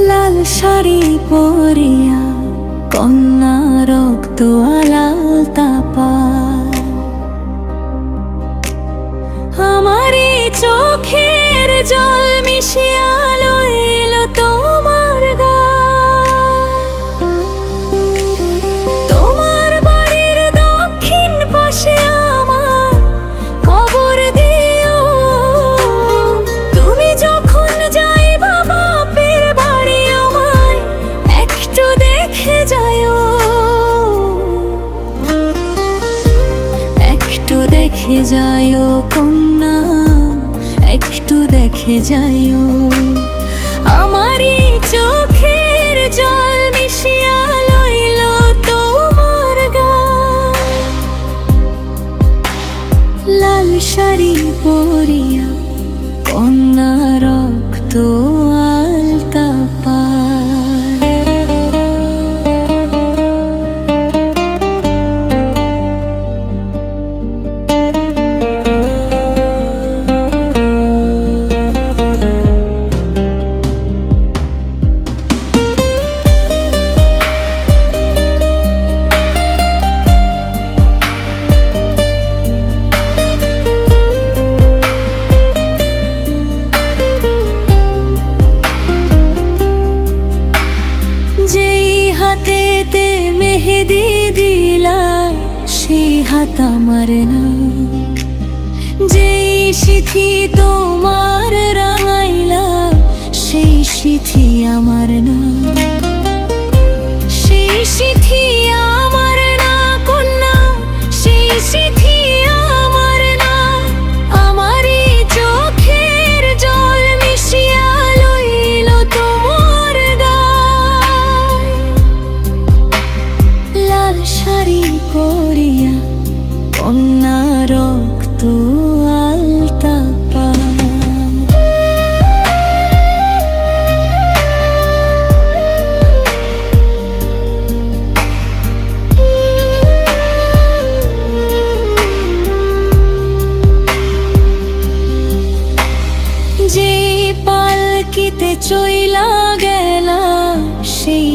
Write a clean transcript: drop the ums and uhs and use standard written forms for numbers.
লাল শাড়ি পরিয়া কন্যা রক্ত আলাল তাপায়, আমারই চোখের জল মিশিয়া লইল তোমার গায়। তোমার বাড়ির দক্ষিণ পাশে আমার কবর দিও, তুমি যখন যাইবা বাপের বাড়ি আমায় একটু দেখে যাইও, একটু দেখে যাইও কন্যা, একটু দেখে যাইও। আমারই চোখের জল মিশিয়া লইল তোমার গায়, লাল শাড়ি পরিয়া কন্যা রক্ত আলতা পায়। যেই হাতেতে মেহেদি দিলা সেই হাত আমার না, যেই সিথি তোমার রাঙাইলা সেই সিথি আমার না, সেই সিথি আমার না কন্যা, সেই সিথি আমার না। আমারই চোখের জল মিশিয়া লইল তোমার গায়, লাল শাড়ি পরিয়া কন্যা রক্ত আলতা পায়। যেই পালকিতে চইলা গেলা সেই